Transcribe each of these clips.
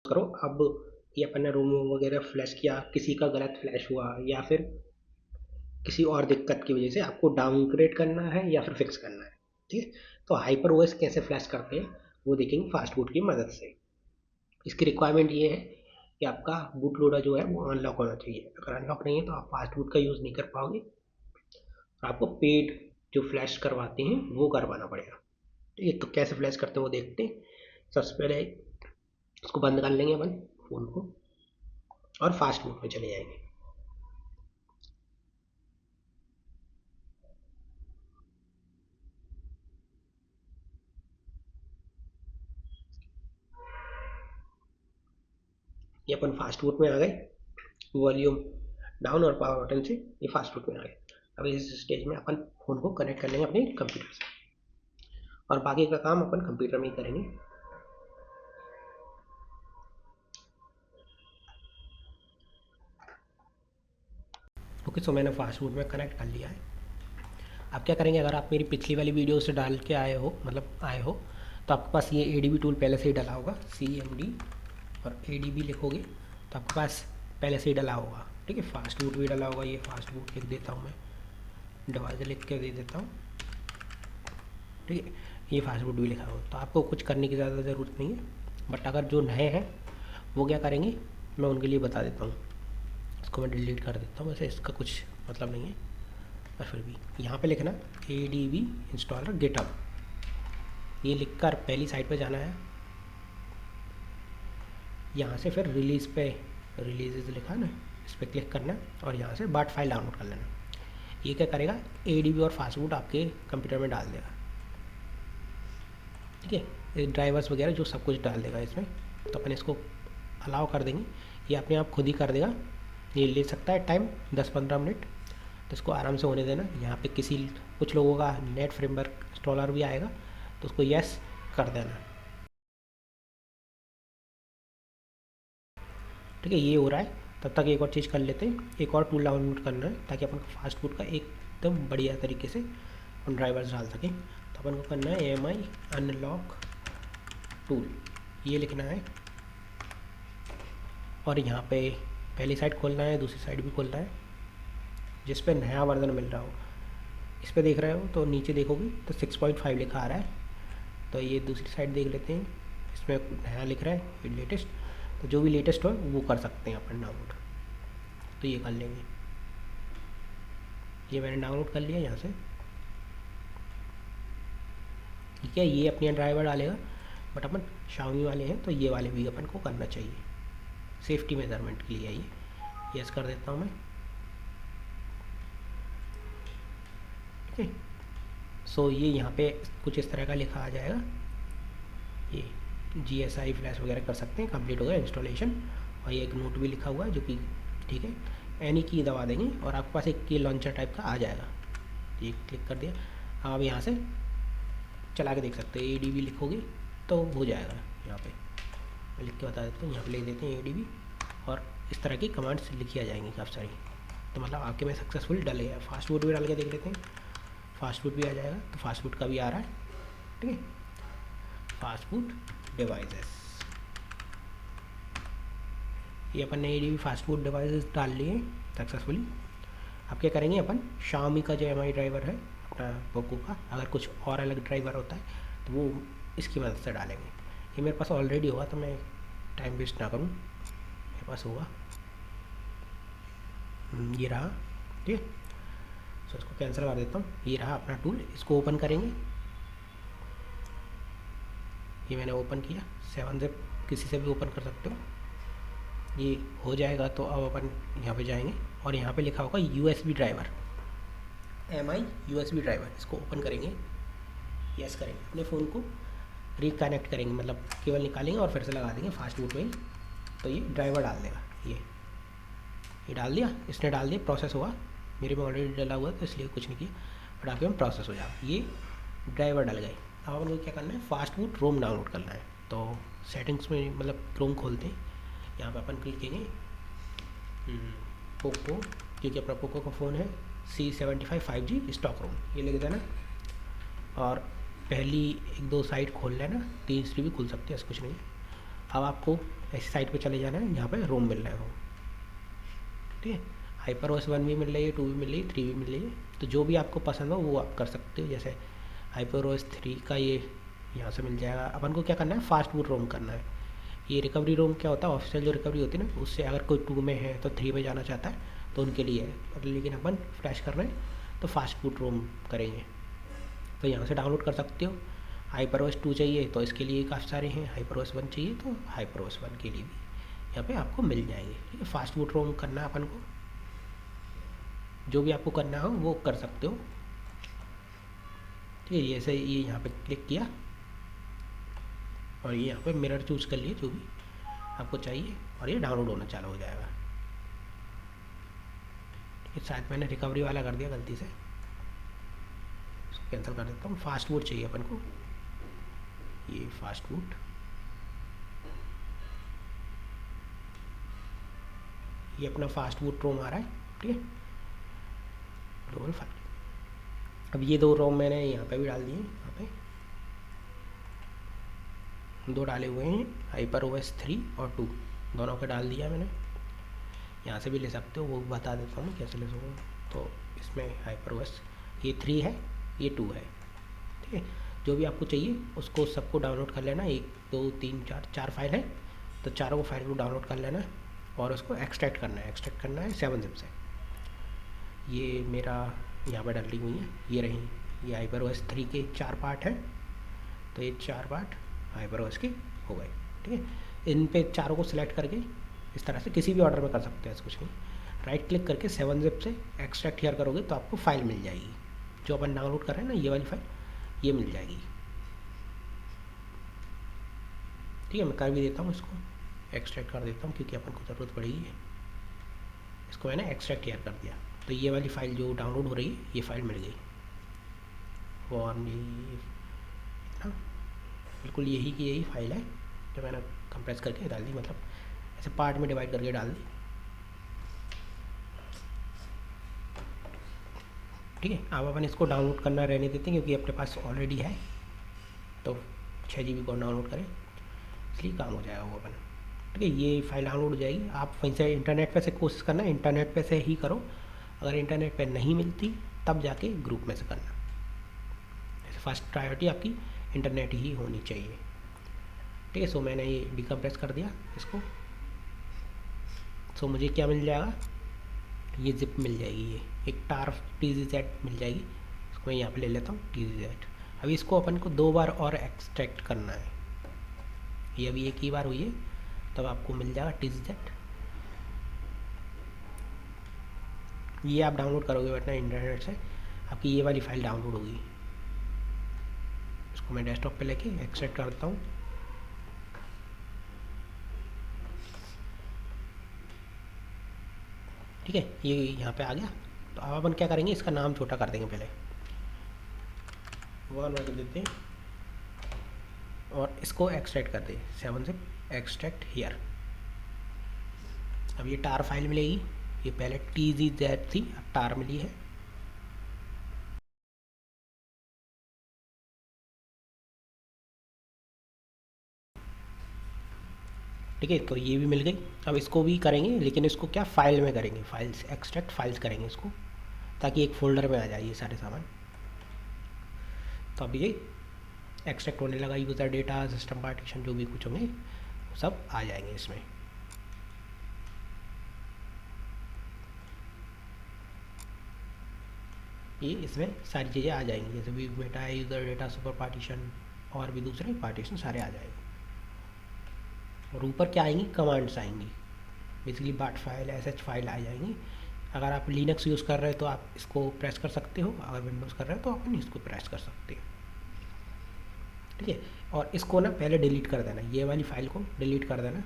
करो अब ये अपन ने रूम वगैरह फ्लैश किया, किसी का गलत फ्लैश हुआ या फिर किसी और दिक्कत की वजह से आपको डाउनग्रेड करना है या फिर फिक्स करना है, ठीक है। तो हाइपर ओएस कैसे फ्लैश करते हैं वो देखेंगे फास्ट बूट की मदद से। इसकी रिक्वायरमेंट ये है कि आपका बूट लोडर जो है वो अनलॉक होना चाहिए। अगर अनलॉक नहीं है तो आप फास्ट बूट का यूज़ नहीं कर पाओगे और आपको पेड जो फ्लैश करवाते हैं वो करवाना पड़ेगा। तो ये तो कैसे फ्लैश करते हैं वो देखते हैं। सबसे पहले इसको बंद कर लेंगे अपन फ़ोन को और फास्ट मोड में चले जाएंगे। ये अपन फास्ट मोड में आ गए, वॉल्यूम डाउन और पावर बटन से ये फास्ट मोड में आ गए। अब इस स्टेज में अपन फ़ोन को कनेक्ट कर लेंगे अपने कंप्यूटर से और बाकी का काम अपन कंप्यूटर में ही करेंगे। ओके, सो मैंने फास्ट मोड में कनेक्ट कर लिया है। आप क्या करेंगे, अगर आप मेरी पिछली वाली वीडियो से डाल के आए हो, मतलब आए हो, तो आपके पास ये एडीबी टूल पहले से ही डला होगा, CMD और ADB लिखोगे तो आपके पास पहले से ही डला होगा, ठीक है। फास्ट बूट भी डला होगा, ये फास्ट बूट लिख देता हूँ मैं, डिवाइस लिख के दे देता हूँ, ठीक है। ये फास्ट बूट भी लिखा होगा, तो आपको कुछ करने की ज़्यादा ज़रूरत नहीं है। बट अगर जो नए हैं वो क्या करेंगे मैं उनके लिए बता देता हूँ। इसको मैं डिलीट कर देता हूँ, वैसे इसका कुछ मतलब नहीं है, पर फिर भी यहाँ पे लिखना ADB इंस्टॉलर गिटहब, ये लिखकर पहली साइट पे जाना है। यहाँ से फिर रिलीज़ पे रिलीज़ लिखा ना, इस पर क्लिक करना और यहाँ से बाट फाइल डाउनलोड कर लेना। ये क्या करेगा, ADB और फास्टबूट आपके कंप्यूटर में डाल देगा, ठीक है। ड्राइवर्स वगैरह जो सब कुछ डाल देगा इसमें। तो अपन इसको अलाउ कर देंगे, ये अपने आप खुद ही कर देगा। ये ले सकता है टाइम 10-15 मिनट, तो इसको आराम से होने देना। यहाँ पे कुछ लोगों का नेट फ्रेमवर्क इंस्टॉलर भी आएगा तो उसको यस कर देना, ठीक है। ये हो रहा है, तब तक एक और चीज़ कर लेते हैं, एक और टूल डाउनलोड करना है ताकि अपन फास्ट फूड का एकदम बढ़िया तरीके से अपन ड्राइवर्स डाल सकें। तो अपन को करना है AMI अनलॉक टूल, ये लिखना है और यहाँ पे पहली साइड खोलना है, दूसरी साइड भी खोलना है, जिस पे नया वर्जन मिल रहा हो। इस पे देख रहे हो तो नीचे देखोगे तो 6.5 लिखा आ रहा है। तो ये दूसरी साइड देख लेते हैं, इसमें नया लिख रहा है लेटेस्ट, तो जो भी लेटेस्ट हो वो कर सकते हैं अपन डाउनलोड। तो ये कर लेंगे, ये मैंने डाउनलोड कर लिया यहाँ से, ठीक है। ये अपने ड्राइवर डालेगा, बट अपन Xiaomi वाले हैं तो ये वाले भी अपन को करना चाहिए, सेफ्टी मेजरमेंट के लिए। ये यस कर देता हूँ मैं, ठीक है। सो ये यहाँ पे कुछ इस तरह का लिखा आ जाएगा, ये GSI फ्लैश वगैरह कर सकते हैं, कंप्लीट हो गया इंस्टॉलेशन। और ये एक नोट भी लिखा हुआ है जो कि ठीक है। एनी की दबा देंगे और आपके पास एक की लॉन्चर टाइप का आ जाएगा, ये क्लिक कर दिया। आप यहाँ से चला के देख सकते हैं, ADB लिखोगे तो हो जाएगा। यहाँ पे मैं लिख के बता देता हूँ, यहाँ पे लिख देते हैं ADB और इस तरह की कमांड्स लिखी आ जाएंगी काफ़ी सारी। तो मतलब आपके में सक्सेसफुल डल गया। फास्ट फूड भी डाल के देख लेते हैं, फास्ट फूड भी आ जाएगा, तो फास्ट फूड का भी आ रहा है, ठीक है। फास्ट फूड डिवाइसेस, ये अपन ने ADB फास्ट फूड डिवाइसेस डाल लिए सक्सेसफुली। अब क्या करेंगे, अपन Xiaomi का जो MI ड्राइवर है अपना पोको का, अगर कुछ और अलग ड्राइवर होता है तो वो इसकी मदद से डालेंगे। ये मेरे पास ऑलरेडी होगा तो मैं टाइम वेस्ट ना करूँ, मेरे पास होगा, ये रहा, ठीक है। सो इसको कैंसिल कर देता हूँ। ये रहा अपना टूल, इसको ओपन करेंगे। ये मैंने ओपन किया, 7 ज़िप किसी से भी ओपन कर सकते हो। ये हो जाएगा तो अब अपन यहाँ पे जाएंगे और यहाँ पे लिखा होगा USB driver, MI USB driver, इसको ओपन करेंगे, यस करेंगे, अपने फ़ोन को रिकनेक्ट करेंगे, मतलब केबल निकालेंगे और फिर से लगा देंगे फास्ट बूट में ही, तो ये ड्राइवर डाल देगा। ये डाल दिया, इसने डाल दिया, प्रोसेस हुआ। मेरे में ऑलरेडी डला हुआ तो इसलिए कुछ नहीं किया, बट आपके में प्रोसेस हो जाएगा। ये ड्राइवर डल गए। अब अपन को क्या करना है, फास्ट बूट रोम डाउनलोड करना है। तो सेटिंग्स में मतलब क्रोम खोलते हैं, यहाँ पे अपन क्लिक करेंगे पोको, क्योंकि अपना पोको का फ़ोन है, C75 5G स्टॉक रोम, ये लिख देना और पहली 1-2 साइट खोल लेना, तीसरी भी खुल सकती है, ऐसा कुछ नहीं है। अब आपको ऐसी साइट पे चले जाना है जहाँ पे रोम मिल रहा है वो, ठीक है। HyperOS 1 भी मिल रही है, 2 भी मिल रही है, 3 भी मिल रही है, तो जो भी आपको पसंद हो वो आप कर सकते हो। जैसे HyperOS 3 का ये यहाँ से मिल जाएगा। अपन को क्या करना है, फास्ट बूट रोम करना है। ये रिकवरी रोम क्या होता है, ऑफिशियल जो रिकवरी होती है ना, उससे अगर कोई 2 में है तो 3 में जाना चाहता है तो उनके लिए है, लेकिन अपन फ्लैश कर रहे हैं तो फास्ट बूट रोम करेंगे। तो यहाँ से डाउनलोड कर सकते हो। HyperOS 2 चाहिए तो इसके लिए काफ़ी सारे हैं, HyperOS 1 चाहिए तो HyperOS 1 के लिए भी यहाँ पे आपको मिल जाएंगे, ठीक है। फास्ट बूट रोम करना है अपन को, जो भी आपको करना हो वो कर सकते हो, ठीक है। जैसे ये यहाँ पे क्लिक किया और ये यहाँ पे मिरर चूज़ कर लिए जो भी आपको चाहिए, और ये डाउनलोड होना चालू हो जाएगा, ठीक है। शायद मैंने रिकवरी वाला कर दिया गलती से, इसको कैंसिल कर देता हूँ। फास्ट बूट चाहिए अपन को, ये फास्ट बूट, ये अपना फास्ट बूट रोम आ रहा है, ठीक है। ग्लोबल फाइल, अब ये 2 रोम मैंने यहाँ पे भी डाल दिए, यहाँ पे 2 डाले हुए हैं, HyperOS 3 और 2 दोनों के डाल दिया मैंने। यहाँ से भी ले सकते हो, वो बता देता हूँ कैसे ले सकूँ। तो इसमें HyperOS ये 3 है, ये 2 है, ठीक है। जो भी आपको चाहिए उसको सबको डाउनलोड कर लेना, 1 2 3 4 फाइल है तो चारों फाइल को डाउनलोड कर लेना और उसको एक्सट्रैक्ट करना है। एक्सट्रैक्ट करना है 7-zip से। ये मेरा यहाँ पर डली हुई है, ये रही, ये HyperOS 3 के 4 पार्ट हैं, तो ये 4 पार्ट HyperOS के हो गए, ठीक है। इन पे चारों को सिलेक्ट करके इस तरह से किसी भी ऑर्डर में कर सकते हैं, ऐसा कुछ नहीं। राइट क्लिक करके 7-zip से एक्सट्रैक्ट हियर करोगे तो आपको फाइल मिल जाएगी, जो अपन डाउनलोड कर रहे हैं ना, ये वाली फाइल ये मिल जाएगी, ठीक है। मैं कर भी देता हूँ, इसको एक्सट्रैक्ट कर देता हूँ क्योंकि अपन को ज़रूरत पड़ेगी। इसको मैंने एक्सट्रैक्ट हियर कर दिया, तो ये वाली फ़ाइल जो डाउनलोड हो रही है ये फ़ाइल मिल गई। और इतना बिल्कुल यही की यही फाइल है जो मैंने कंप्रेस करके डाल दी, मतलब ऐसे पार्ट में डिवाइड करके डाल दी, ठीक है। अब अपन इसको डाउनलोड करना रहने देते हैं क्योंकि अपने पास ऑलरेडी है, तो 6 GB को डाउनलोड करें इसलिए काम हो जाएगा वो अपन, ठीक है। ये फाइल डाउनलोड हो जाएगी। आप वहीं से इंटरनेट पे से कोशिश करना, इंटरनेट पे से ही करो, अगर इंटरनेट पे नहीं मिलती तब जाके ग्रुप में से करना। जैसे फर्स्ट प्रायोरिटी आपकी इंटरनेट ही होनी चाहिए, ठीक है। सो मैंने ये डिकम्प्रेस कर दिया इसको। सो मुझे क्या मिल जाएगा, ये जिप मिल जाएगी, ये एक टार TZZ मिल जाएगी। इसको मैं यहाँ पे ले लेता हूँ TZZ। अभी इसको अपन को 2 बार और एक्सट्रैक्ट करना है, ये अभी एक ही बार हुई है, तब आपको मिल जाएगा TZZ। ये आप डाउनलोड करोगे अपना इंटरनेट से, आपकी ये वाली फाइल डाउनलोड होगी। इसको मैं डेस्कटॉप पे लेके एक्सट्रैक्ट करता हूँ, ठीक है। ये यहाँ पे आ गया। तो अब अपन क्या करेंगे, इसका नाम छोटा कर देंगे, पहले 1 कर देते हैं और इसको एक्सट्रैक्ट कर दें 7-zip एक्सट्रैक्ट हियर। अब ये टार फाइल मिलेगी, ये पहले TZZ थी, अब टार मिली है, ठीक है। तो ये भी मिल गई। अब इसको भी करेंगे, लेकिन इसको क्या फाइल में करेंगे, फाइल्स एक्सट्रैक्ट फाइल्स करेंगे इसको, ताकि एक फोल्डर में आ जाए ये सारे सामान। तो अब ये एक्सट्रैक्ट होने लगा, यूज़र डेटा, सिस्टम पार्टीशन, जो भी कुछ होंगे सब आ जाएंगे इसमें। ये इसमें सारी चीज़ें आ जाएंगी, जैसे भी डेटा है, यूज़र डेटा, सुपर पार्टीशन और भी दूसरे पार्टीशन सारे आ जाएंगे। और ऊपर क्या आएंगी, कमांड्स आएंगी, बेसिकली बाट फाइल, SH फाइल आ जाएंगी। अगर आप लिनक्स यूज़ कर रहे हो तो आप इसको प्रेस कर सकते हो, अगर विंडोज़ कर रहे हो तो आप इसको प्रेस कर सकते हो, ठीक है। और इसको ना पहले डिलीट कर देना, ये वाली फाइल को डिलीट कर देना,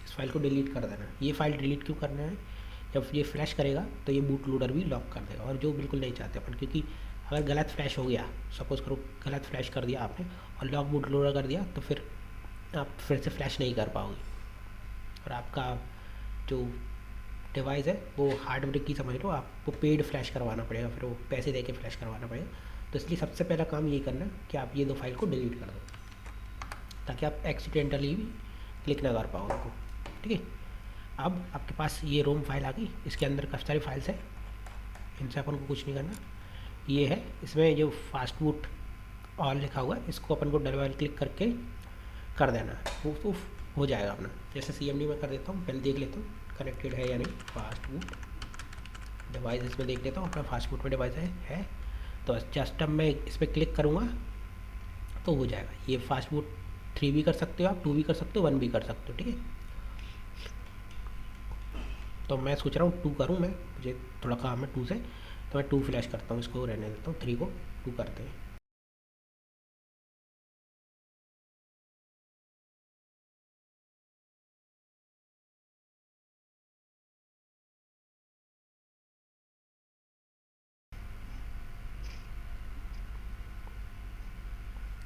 इस फाइल को डिलीट कर देना। ये फाइल डिलीट क्यों करना है, जब ये फ्लैश करेगा तो ये बूट लोडर भी लॉक कर देगा, और जो बिल्कुल नहीं चाहते अपन, क्योंकि अगर गलत फ्लैश हो गया, सपोज़ करो गलत फ्लैश कर दिया आपने और लॉक बूट लोडर कर दिया, तो फिर आप फिर से फ्लैश नहीं कर पाओगे, और आपका जो डिवाइस है वो हार्डवेयर की समझ लो, आपको पेड फ्लैश करवाना पड़ेगा, फिर वो पैसे दे के फ्लैश करवाना पड़ेगा। तो इसलिए सबसे पहला काम ये करना कि आप ये 2 फाइल को डिलीट कर दो। ताकि आप एक्सीडेंटली भी क्लिक ना कर पाओ उनको। ठीक है, अब आपके पास ये रोम फाइल आ गई, इसके अंदर काफ़ी सारी फाइल्स है, इनसे अपन को कुछ नहीं करना। ये है, इसमें जो फास्ट बूट ऑल लिखा हुआ है इसको अपन को डबल क्लिक करके कर देना, वो हो जाएगा अपना। जैसे CMD में कर देता हूँ, पहले देख लेता हूँ कनेक्टेड है या नहीं। फास्ट बूट डिवाइस इसमें देख लेता हूँ अपना फास्ट बूट में डिवाइस है। तो जस्ट अब मैं इस पर क्लिक करूँगा तो हो जाएगा। ये फास्ट बूट 3 भी कर सकते हो आप, 2 भी कर सकते हो, 1 भी कर सकते हो। ठीक है, तो मैं सोच रहा हूँ 2 करूँ, मैं मुझे थोड़ा काम है 2 से, तो मैं 2 फ्लैश करता हूँ, इसको रहने देता हूँ, 3 को 2 करते हैं।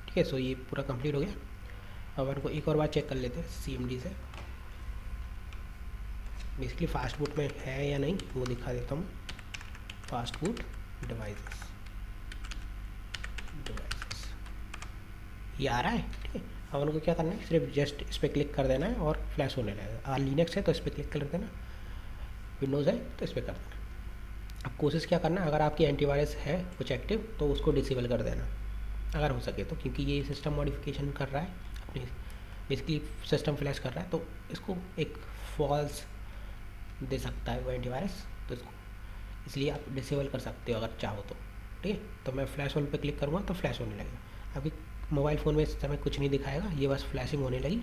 ठीक है, सो ये पूरा कंप्लीट हो गया। अब अपन को एक और बार चेक कर लेते हैं CMD से, बेसिकली फास्ट बूट में है या नहीं वो दिखा देता हूँ। फास्ट बूट डिवाइसेस डिवाइसेस ये आ रहा है। ठीक है, अब उनको क्या करना है, सिर्फ जस्ट इस पर क्लिक कर देना है और फ्लैश होने लगेगा। लिनक्स है तो इस पर क्लिक कर देना, विंडोज़ है तो इस पर कर देना। अब कोशिश क्या करना है, अगर आपकी एंटीवायरस है कुछ एक्टिव तो उसको डिसेबल कर देना अगर हो सके तो, क्योंकि ये सिस्टम मॉडिफिकेशन कर रहा है अपनी, बेसिकली सिस्टम फ्लैश कर रहा है, तो इसको एक फॉल्स दे सकता है वो एंटीवायरस, तो इसको इसलिए आप डिसेबल कर सकते हो अगर चाहो तो। ठीक है, तो मैं फ्लैश ऑन पे क्लिक करूँगा तो फ्लैश होने लगेगा। अभी मोबाइल फ़ोन में इस समय कुछ नहीं दिखाएगा, ये बस फ्लैशिंग होने लगी।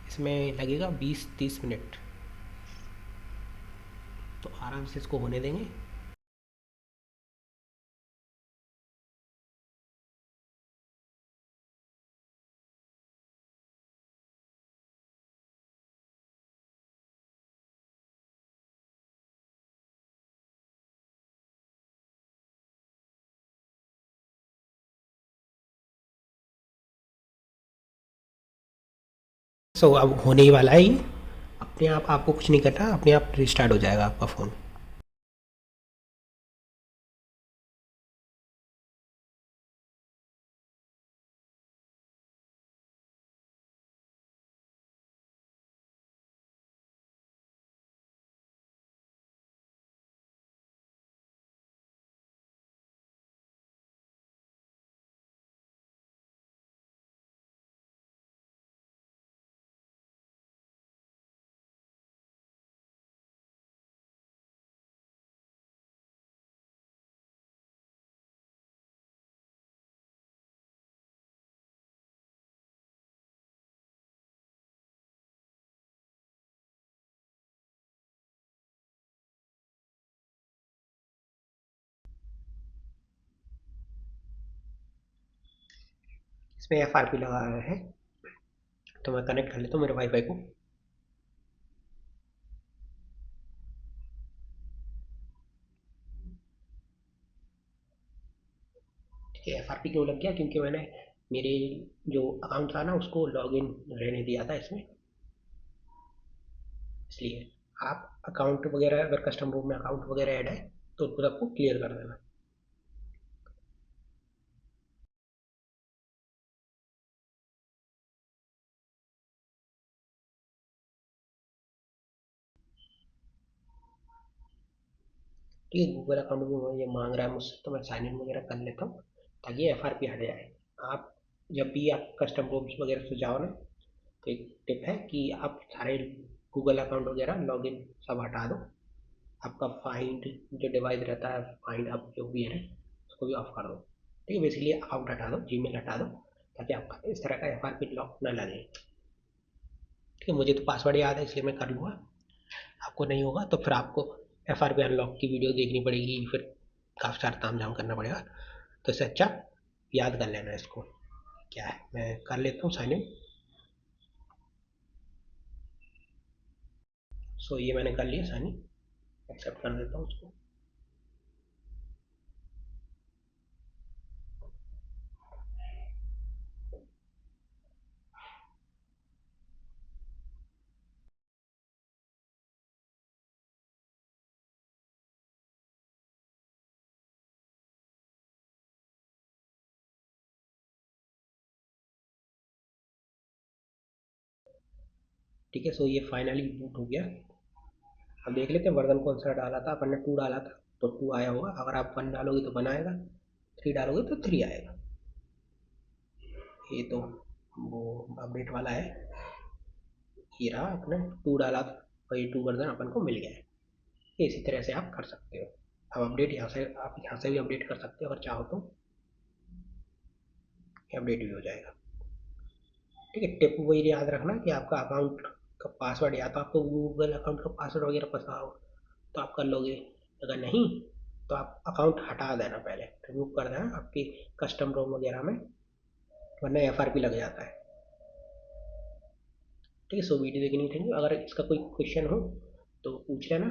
इसमें लगेगा 20-30 मिनट, तो आराम से इसको होने देंगे। सो अब होने ही वाला है ये, अपने आप, आपको कुछ नहीं करना, अपने आप रिस्टार्ट हो जाएगा आपका फ़ोन। इसमें FRP लगा है, तो मैं कनेक्ट कर लेता हूँ मेरे वाईफाई को। ठीक है, FRP क्यों लग गया, क्योंकि मैंने मेरे जो अकाउंट था ना उसको लॉगिन रहने दिया था इसमें, इसलिए। आप अकाउंट वगैरह अगर कस्टम रूम में अकाउंट वगैरह ऐड है तो उनको सबको क्लियर कर देना। ठीक है, गूगल अकाउंट भी ये मांग रहा है मुझसे, तो मैं साइन इन वगैरह कर लेता हूँ ताकि FRP हट जाए। आप जब भी आप कस्टम रूम्स वगैरह से जाओ ना, तो एक टिप है कि आप सारे गूगल अकाउंट वगैरह लॉगिन सब हटा दो। आपका फाइंड जो डिवाइस रहता है, फाइंड आप जो भी है उसको भी ऑफ कर दो। ठीक है, बेसिकली अकाउंट हटा दो, जीमेल हटा दो, ताकि आपका इस तरह का FRP लॉक ना लगे। ठीक है, मुझे तो पासवर्ड याद है इसलिए मैं कर लूँगा, आपको नहीं होगा तो फिर आपको FRP अनलॉक की वीडियो देखनी पड़ेगी, फिर काफ़ी सारा ताम झाम करना पड़ेगा। तो इससे अच्छा याद कर लेना इसको। क्या है, मैं कर लेता हूँ साइन इन। सो ये मैंने कर लिया साइन इन, एक्सेप्ट कर देता हूँ उसको। ठीक है। सो ये फाइनली बूट हो गया। अब देख लेते हैं वर्जन कौन सा डाला था अपन ने। 2 डाला था तो 2 आया होगा। अगर आप 1 डालोगे तो 1 आएगा, 3 डालोगे तो 3 आएगा। ये तो वो अपडेट वाला है। ये रहा, अपने 2 डाला था और ये 2 वर्जन अपन को मिल गया है। ये इसी तरह से आप कर सकते हो। अब अपडेट यहाँ से, आप यहाँ से भी अपडेट कर सकते हो अगर चाहो तो। ये अपडेट भी हो जाएगा। ठीक है। टिप वही याद रखना कि आपका अकाउंट का पासवर्ड, या तो आपको गूगल अकाउंट का पासवर्ड वगैरह पता हो तो आप कर लोगे। अगर नहीं तो आप अकाउंट हटा देना, पहले रिमूव कर देना आपकी कस्टम रोम वगैरह में, वरना FRP लग जाता है। ठीक है। सो वीडियो देखनी थी। अगर इसका कोई क्वेश्चन हो तो पूछ लेना।